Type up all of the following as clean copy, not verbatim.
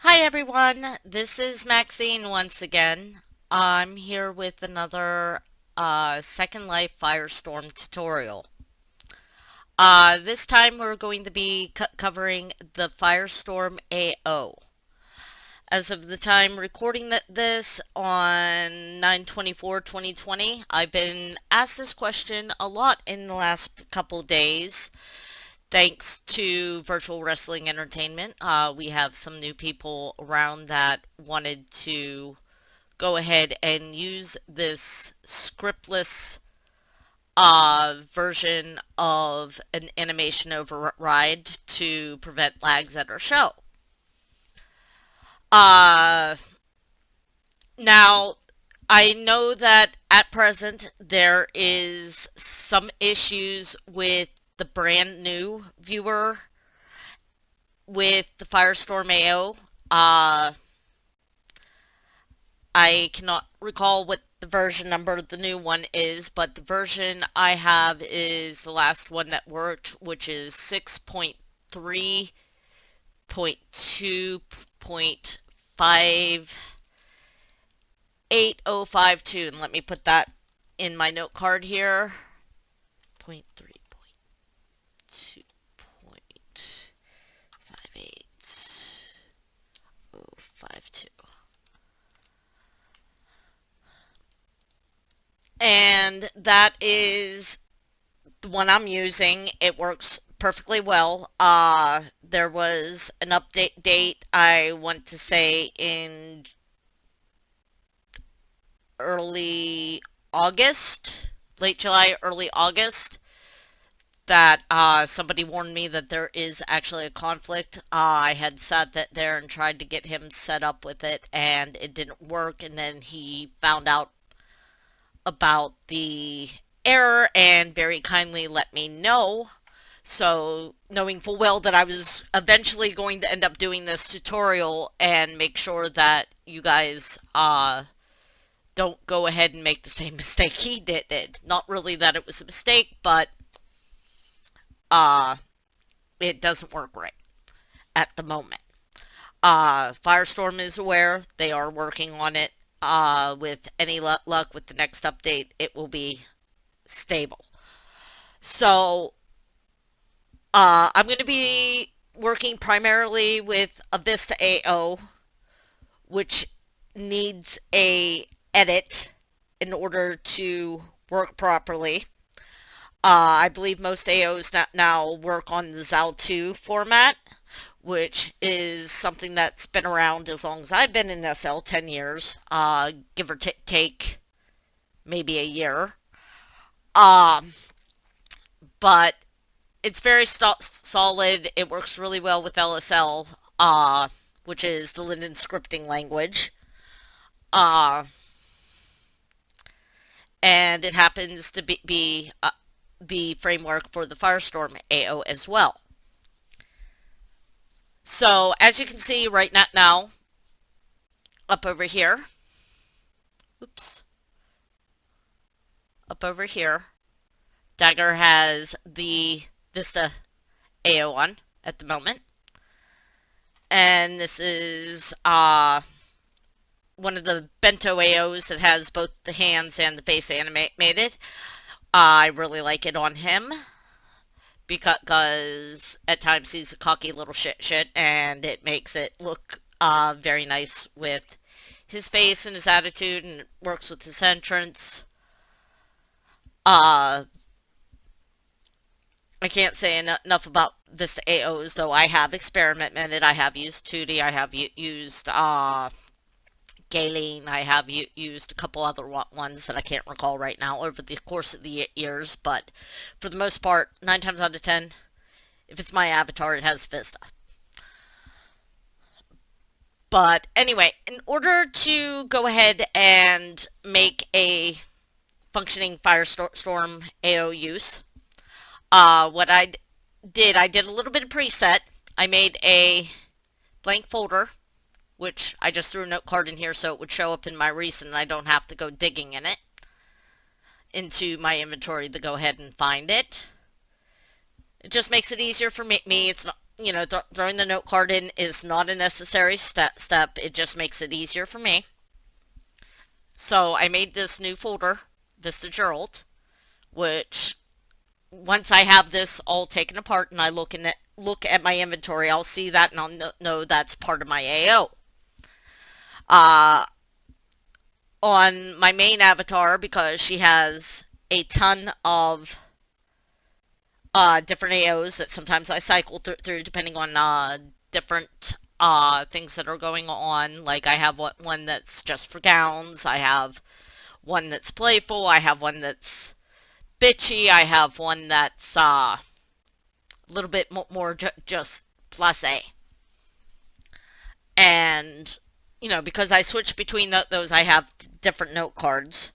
Hi everyone, this is Maxine once again. I'm here with another Second Life Firestorm tutorial. This time we're going to be covering the Firestorm AO. As of the time recording this on 9/24/2020, I've been asked this question a lot in the last couple days. Thanks to Virtual Wrestling Entertainment, we have some new people around that wanted to go ahead and use this scriptless version of an animation override to prevent lags at our show. Uh, Now, I know that at present there is some issues with the brand new viewer with the Firestorm AO. I cannot recall what the version number the new one is, but the version I have is the last one that worked, which is 6.3.2.58052. And let me put that in my note card here. 0.3.2.58052. And that is the one I'm using. It works perfectly well. There was an update date, I want to say, in early August, late July, early August, that somebody warned me that there is actually a conflict. I had sat there and tried to get him set up with it, and it didn't work, and then he found out about the error and very kindly let me know. So, knowing full well that I was eventually going to end up doing this tutorial and make sure that you guys don't go ahead and make the same mistake he did. Not really that it was a mistake, but uh, it doesn't work right at the moment. Firestorm is aware. They are working on it. With any luck with the next update, it will be stable. So, I'm going to be working primarily with a Vista AO, which needs a edit in order to work properly. I believe most AOs now work on the ZAL2 format, which is something that's been around as long as I've been in SL, 10 years, give or take maybe a year. Um, but it's very solid. It works really well with LSL, which is the Linden scripting language. Uh, and it happens to be the framework for the Firestorm AO as well. So, as you can see right now, up over here, oops, up over here, Dagger has the Vista AO on at the moment. And this is one of the bento AOs that has both the hands and the face animated. I really like it on him because at times he's a cocky little shit and it makes it look very nice with his face and his attitude, and it works with his entrance. I can't say enough about Vista AOs, though. I have experimented. I have used 2D. I have used Galen. I have used a couple other ones that I can't recall right now over the course of the years, but for the most part, 9 times out of 10, if it's my avatar, it has Vista. But anyway, in order to go ahead and make a functioning Firestorm AO use, what I did a little bit of preset. I made a blank folder, which I just threw a note card in here so it would show up in my recent and I don't have to go digging in it into my inventory to go ahead and find it. It just makes it easier for me. It's you know, throwing the note card in is not a necessary step. It just makes it easier for me. So I made this new folder, Vista Gerald, which once I have this all taken apart and I look at my inventory, I'll see that and I'll know that's part of my AO. On my main avatar, because she has a ton of different AOs that sometimes I cycle through depending on different things that are going on. Like I have one that's just for gowns, I have one that's playful, I have one that's bitchy, I have one that's a little bit more just plus A. And, you know, because I switch between those, I have different note cards.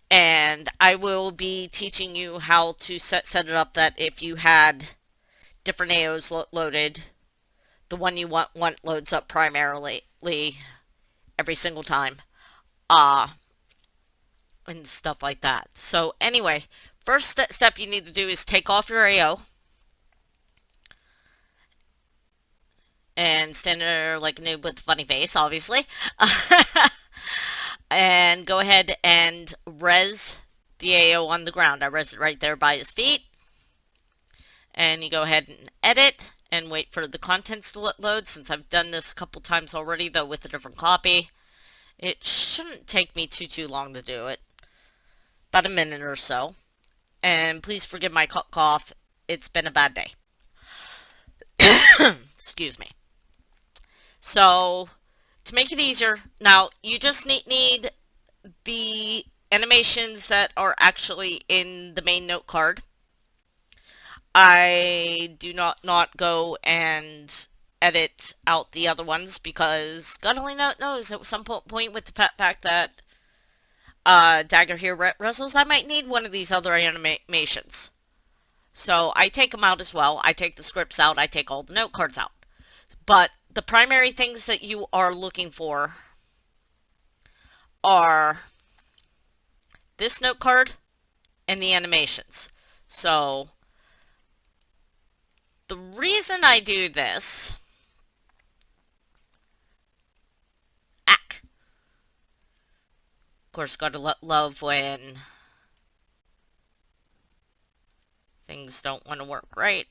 And I will be teaching you how to set it up that if you had different AOs loaded, the one you want loads up primarily every single time. And stuff like that. So anyway, first step you need to do is take off your AO. And stand there like a noob with a funny face, obviously. And go ahead and res the AO on the ground. I res it right there by his feet. And you go ahead and edit and wait for the contents to load. Since I've done this a couple times already, though with a different copy, it shouldn't take me too long to do it. About a minute or so. And please forgive my cough. It's been a bad day. Excuse me. So, to make it easier, now you just need the animations that are actually in the main note card. I do not go and edit out the other ones because God only knows at some point with the fact that Dagger here wrestles, I might need one of these other animations. So I take them out as well. I take the scripts out. I take all the note cards out. But the primary things that you are looking for are this note card and the animations. So the reason I do this, of course, gotta love when things don't want to work right.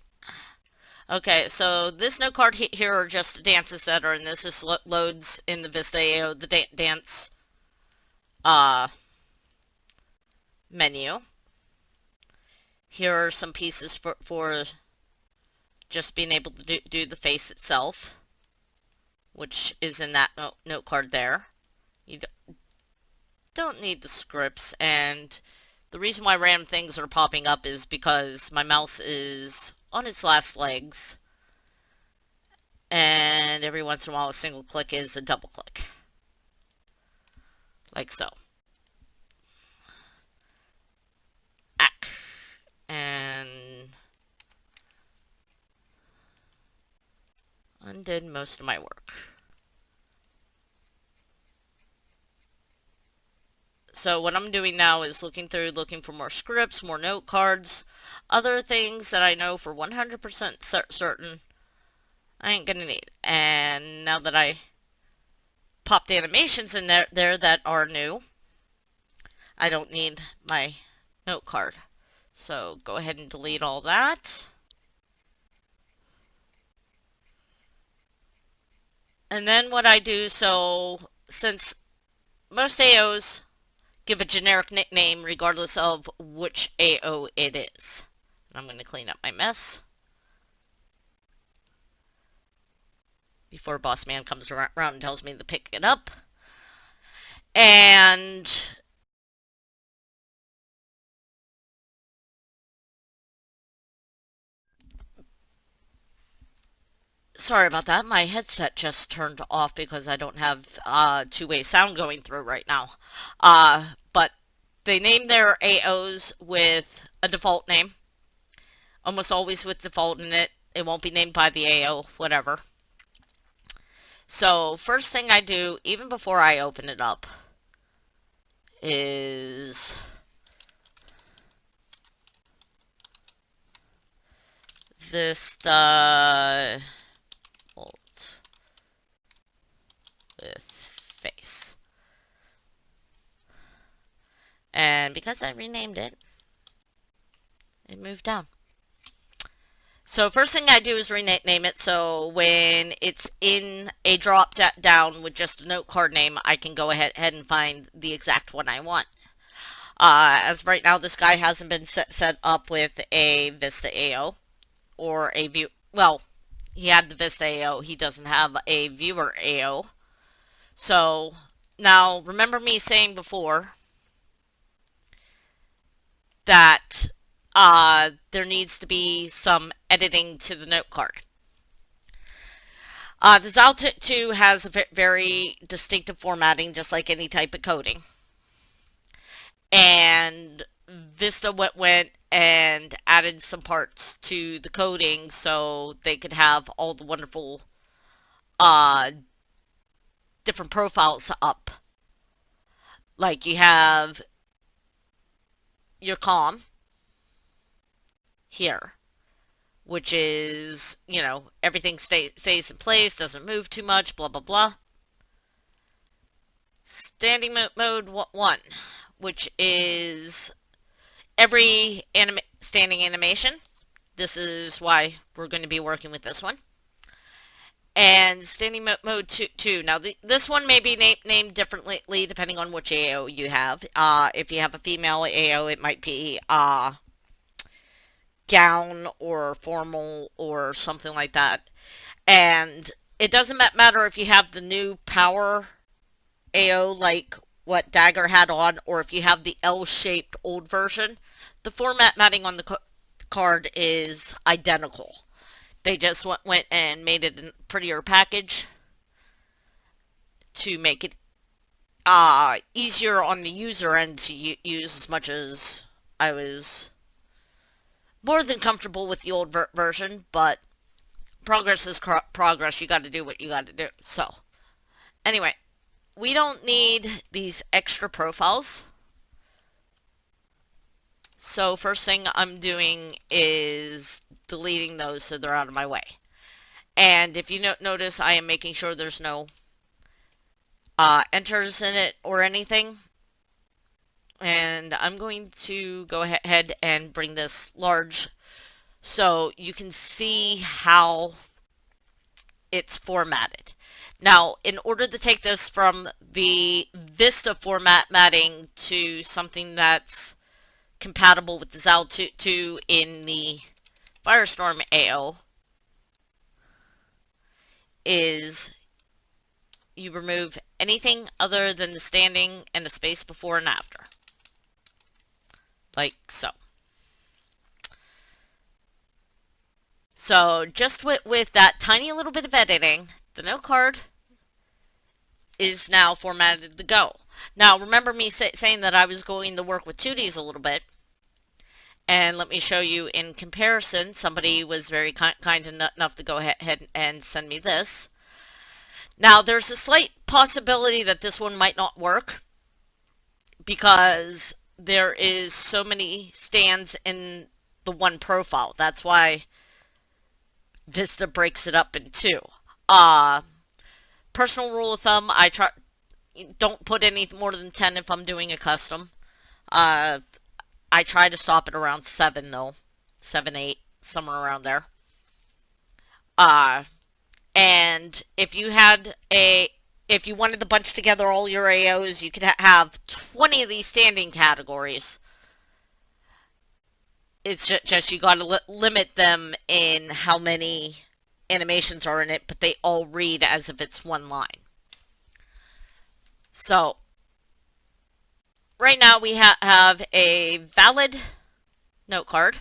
Okay, so this note card here are just the dances that are in this. This loads in the Vista AO, the dance menu. Here are some pieces for just being able to do the face itself, which is in that note card there. You don't need the scripts, and the reason why random things are popping up is because my mouse is on its last legs, and every once in a while a single click is a double click. Like so. And undid most of my work. So what I'm doing now is looking for more scripts, more note cards, other things that I know for 100% certain I ain't gonna need. And now that I popped animations in there that are new, I don't need my note card. So go ahead and delete all that. And then what I do, so since most AOs give a generic nickname regardless of which AO it is. I'm going to clean up my mess before Boss Man comes around and tells me to pick it up. And sorry about that. My headset just turned off because I don't have two-way sound going through right now. But they name their AOs with a default name. Almost always with default in it. It won't be named by the AO, whatever. So first thing I do, even before I open it up, is Vista And because I renamed it, it moved down. So first thing I do is rename it, so when it's in a drop down with just a note card name, I can go ahead and find the exact one I want. As of right now, this guy hasn't been set up with a Vista AO or a view. Well, he had the Vista AO. He doesn't have a Viewer AO. So now, remember me saying before that there needs to be some editing to the note card. The ZAL 2 has a very distinctive formatting, just like any type of coding. And Vista went and added some parts to the coding so they could have all the wonderful different profiles up. Like you have your COM here, which is, you know, everything stays in place, doesn't move too much, blah, blah, blah. Standing mode 1, which is every standing animation. This is why we're going to be working with this one. And standing mode 2. Now, this one may be named differently depending on which AO you have. If you have a female AO, it might be gown or formal or something like that. And it doesn't matter if you have the new power AO like what Dagger had on, or if you have the L-shaped old version. The formatting on the card is identical. They just went and made it a prettier package to make it easier on the user end to use, as much as I was more than comfortable with the old version, but progress is progress. You got to do what you got to do. So, anyway, we don't need these extra profiles. So first thing I'm doing is deleting those so they're out of my way. And if you notice, I am making sure there's no enters in it or anything. And I'm going to go ahead and bring this large so you can see how it's formatted. Now, in order to take this from the Vista formatting to something that's compatible with the ZAL 2 in the Firestorm AO, is you remove anything other than the standing and the space before and after. Like so. So just with that tiny little bit of editing, the note card is now formatted to go. Now remember me saying that I was going to work with 2Ds a little bit. And let me show you in comparison. Somebody was very kind enough to go ahead and send me this. Now there's a slight possibility that this one might not work because there is so many stands in the one profile. That's why Vista breaks it up in two. Personal rule of thumb, don't put any more than 10 if I'm doing a custom. I try to stop at around 7 though. 7, 8, somewhere around there. And if you wanted to bunch together all your AOs, you could have 20 of these standing categories. It's just you got to limit them in how many animations are in it, but they all read as if it's one line. So, right now we have a valid note card.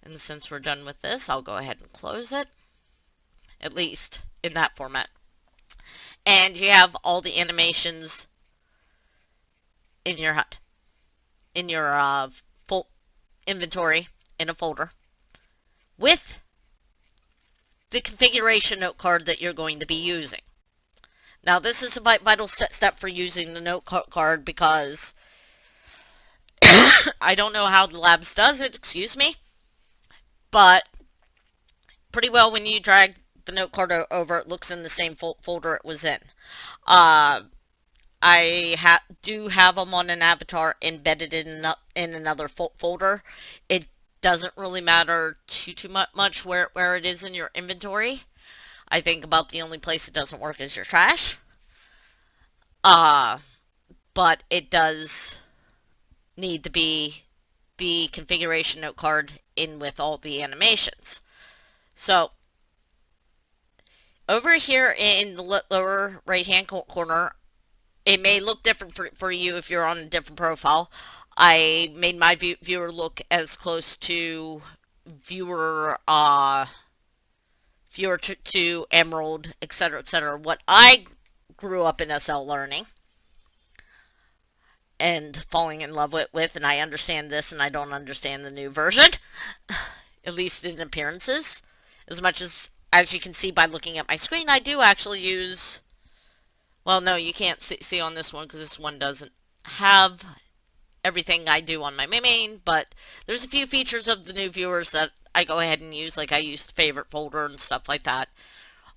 And since we're done with this, I'll go ahead and close it. At least in that format. And you have all the animations in your HUD. In your full inventory in a folder. With the configuration note card that you're going to be using. Now this is a vital step for using the note card because I don't know how the labs does it, excuse me, but pretty well when you drag the note card over, it looks in the same folder it was in. do have them on an avatar embedded in another folder. It doesn't really matter too much where it is in your inventory. I think about the only place it doesn't work is your trash. But it does need to be the configuration note card in with all the animations. So over here in the lower right hand corner, it may look different for you if you're on a different profile. I made my viewer look as close to viewer viewer to Emerald, etc., what I grew up in SL learning and falling in love with, and I understand this and I don't understand the new version, at least in appearances. As much as you can see by looking at my screen, I do actually use, well, no, you can't see on this one because this one doesn't have everything I do on my main, but there's a few features of the new viewers that I go ahead and use, like I use the favorite folder and stuff like that.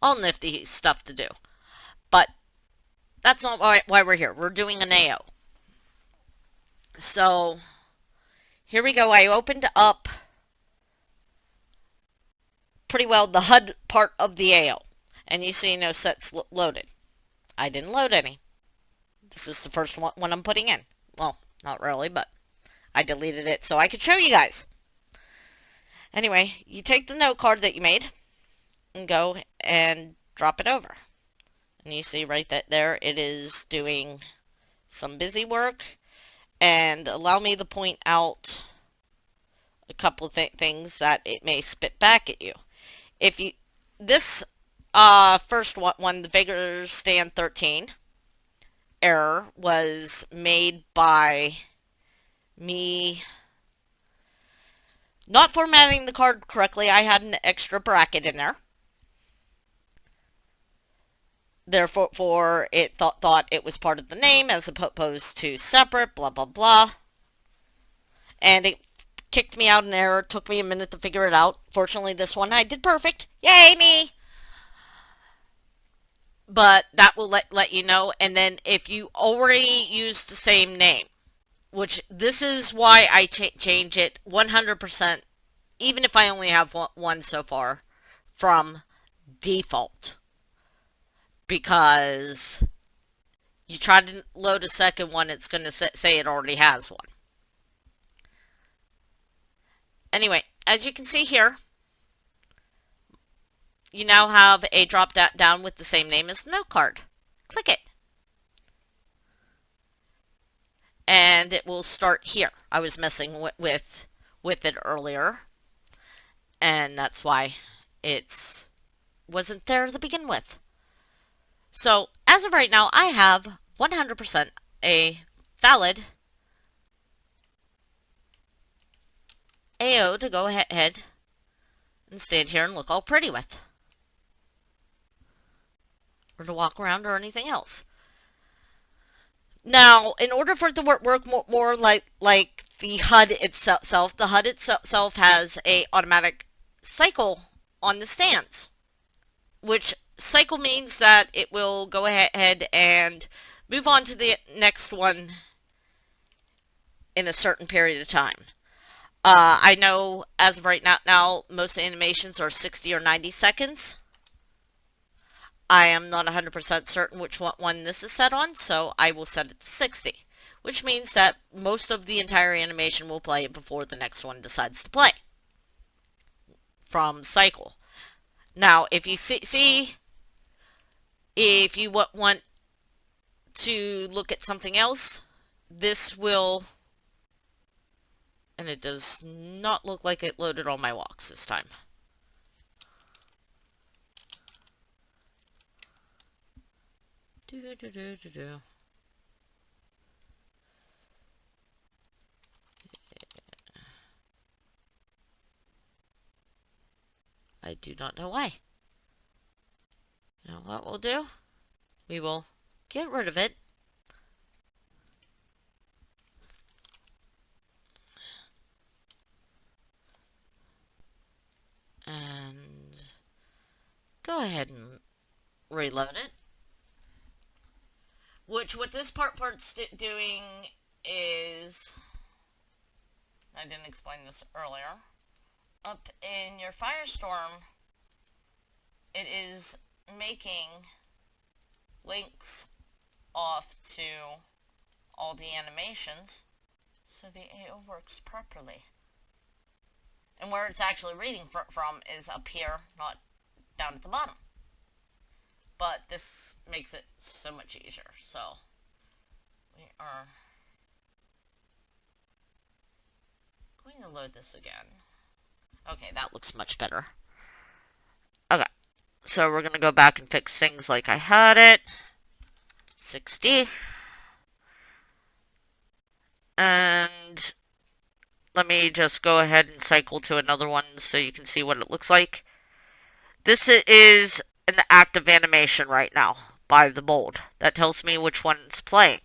All nifty stuff to do. But that's not why we're here. We're doing an AO. So here we go. I opened up pretty well the HUD part of the AO. And you see no sets loaded. I didn't load any. This is the first one I'm putting in. Well, not really, but I deleted it so I could show you guys. Anyway, you take the note card that you made and go and drop it over. And you see right there it is doing some busy work. And allow me to point out a couple of things that it may spit back at you. If you, this first one, the Vigor Stand 13 error was made by me not formatting the card correctly. I had an extra bracket in there. Therefore, it thought it was part of the name as opposed to separate, blah, blah, blah. And it kicked me out an error. Took me a minute to figure it out. Fortunately, this one I did perfect. Yay, me! But that will let you know. And then if you already use the same name, which this is why I change it 100%, even if I only have one so far, from default. Because you try to load a second one, it's going to say it already has one. Anyway, as you can see here, you now have a drop down with the same name as the note card. Click it. And it will start here. I was messing with it earlier. And that's why it wasn't there to begin with. So, as of right now, I have 100% a valid AO to go ahead and stand here and look all pretty with. Or to walk around or anything else. Now, in order for it to work more like the HUD itself, the HUD itself has a automatic cycle on the stands. Which cycle means that it will go ahead and move on to the next one in a certain period of time. I know as of right now most animations are 60 or 90 seconds. I am not 100% certain which one this is set on, so I will set it to 60. Which means that most of the entire animation will play before the next one decides to play. From cycle. Now, if you see if you want to look at something else, this will, and it does not look like it loaded all my walks this time. I do not know why. Now what we'll do, we will get rid of it. And go ahead and reload it. what this part's doing is, I didn't explain this earlier, up in your Firestorm, it is making links off to all the animations so the AO works properly. And where it's actually reading from is up here, not down at the bottom. But this makes it so much easier. So we are going to load this again. Okay, that looks much better. Okay, so we're going to go back and fix things like I had it. 60. And let me just go ahead and cycle to another one so you can see what it looks like. This is an active animation right now by the bold. That tells me which one's playing.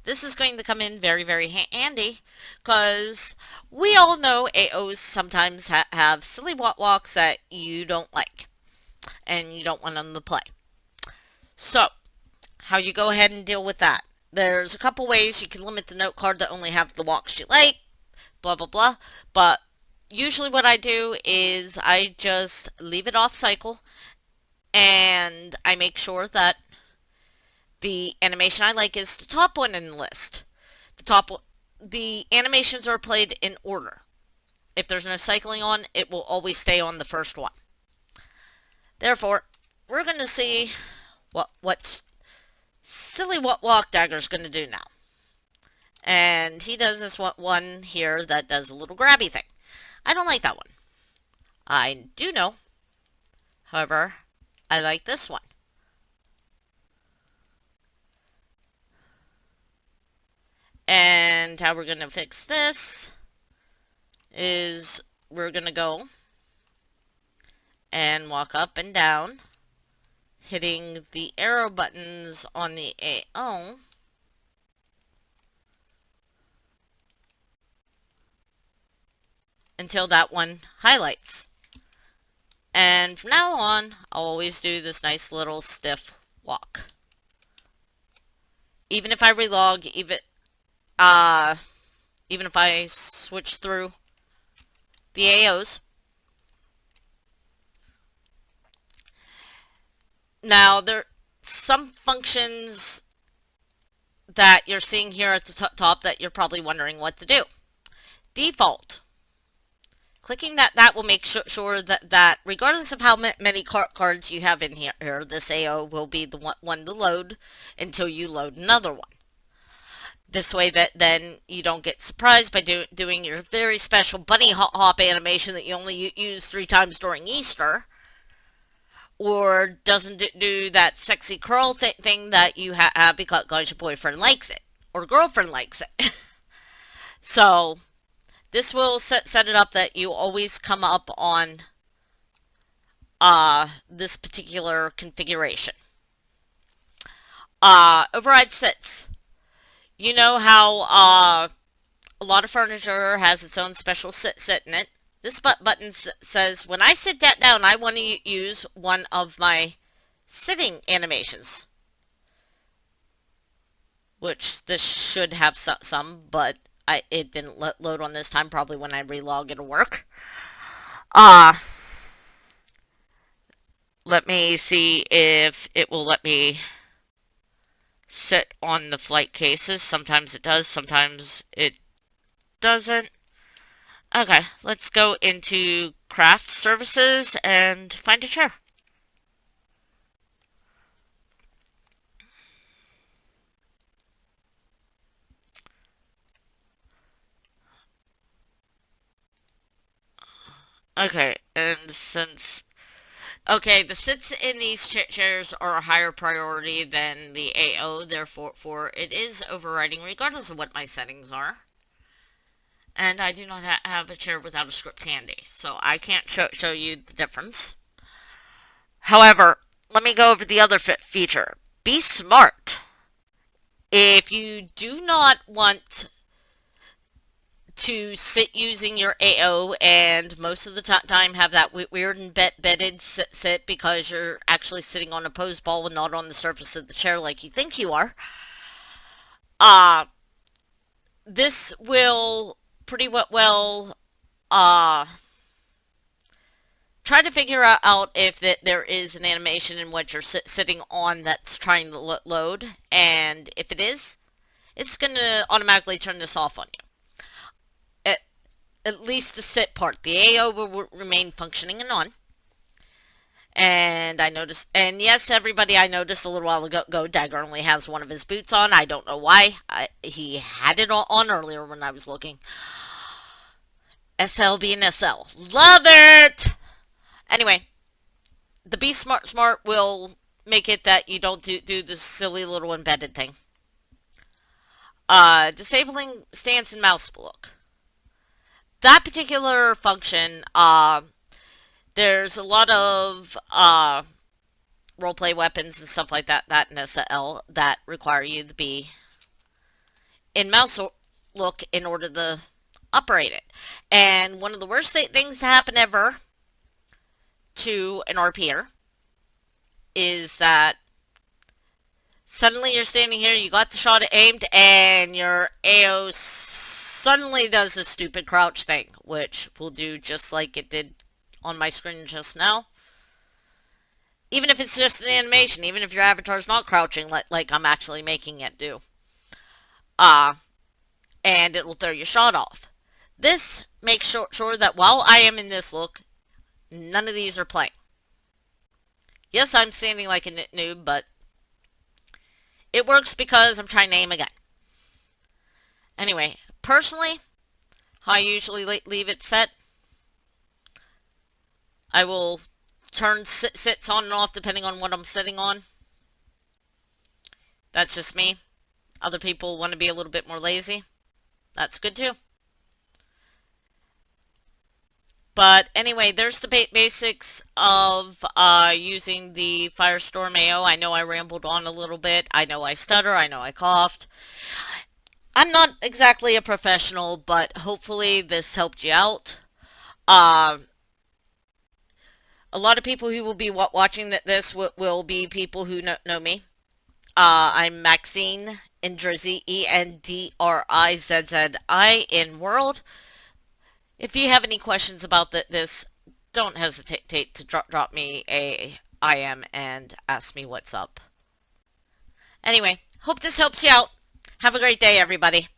This is going to come in very, very handy because we all know AOs sometimes have silly walks that you don't like and you don't want them to play. So, how you go ahead and deal with that? There's a couple ways. You can limit the note card to only have the walks you like, blah, blah, blah. But usually what I do is I just leave it off cycle and I make sure that the animation I like is the top one in the list. The animations are played in order. If there's no cycling on, it will always stay on the first one. Therefore, we're going to see what silly walk dagger's going to do now. And he does this one here that does a little grabby thing. I don't like that one. I do know, however, I like this one. And how we're going to fix this is we're going to go and walk up and down, hitting the arrow buttons on the AO until that one highlights. And from now on, I'll always do this nice little stiff walk. Even if I relog, even if I switch through the AOs. Now, there are some functions that you're seeing here at the top that you're probably wondering what to do. Default. Clicking that will make sure that regardless of how many cards you have in here, this AO will be the one to load until you load another one. This way that then you don't get surprised by doing your very special bunny hop animation that you only use 3 times during Easter. Or doesn't do that sexy curl thing that you have because your boyfriend likes it. Or girlfriend likes it. So, this will set it up that you always come up on this particular configuration. Override sits. You know how a lot of furniture has its own special sit in it. This button says, when I sit down, I want to use one of my sitting animations. Which this should have some, but it didn't load on this time. Probably when I relog, it'll work. Let me see if it will let me sit on the flight cases. Sometimes it does, sometimes it doesn't. Okay, let's go into craft services and find a chair. Okay, and since... Okay, the sits in these chairs are a higher priority than the AO, therefore it is overriding regardless of what my settings are. And I do not have a chair without a script handy, so I can't show you the difference. However, let me go over the other feature. Be smart. If you do not want to sit using your AO and most of the time have that weird embedded sit because you're actually sitting on a pose ball and not on the surface of the chair like you think you are, Uh, this will pretty well try to figure out if there is an animation in what you're sitting on that's trying to load, and if it is, it's going to automatically turn this off on you. At least the sit part. The AO will remain functioning and on. And I noticed, and yes, everybody, I noticed a little while ago, Dagger only has one of his boots on. I don't know why. He had it on earlier when I was looking. SL being SL. Love it! Anyway, the Be Smart will make it that you don't do this silly little embedded thing. Disabling stance and mouse look. That particular function, there's a lot of roleplay weapons and stuff like that in SL that require you to be in mouse look in order to operate it. And one of the worst things to happen ever to an RPer is that suddenly you're standing here, you got the shot aimed, and your AO suddenly does a stupid crouch thing, which will do just like it did on my screen just now. Even if it's just an animation, even if your avatar's not crouching like I'm actually making it do. And it will throw your shot off. This makes sure that while I am in this look, none of these are playing. Yes, I'm standing like a noob, but it works because I'm trying to aim again. Anyway, personally, how I usually leave it set, I will turn sits on and off depending on what I'm sitting on. That's just me. Other people want to be a little bit more lazy. That's good too. But anyway, there's the basics of using the Firestorm AO. I know I rambled on a little bit. I know I stutter. I know I coughed. I'm not exactly a professional, but hopefully this helped you out. A lot of people who will be watching this will be people who know me. I'm Maxine Endrizzi, ENDRIZZI in world. If you have any questions about this, don't hesitate to drop me a IM and ask me what's up. Anyway, hope this helps you out. Have a great day, everybody.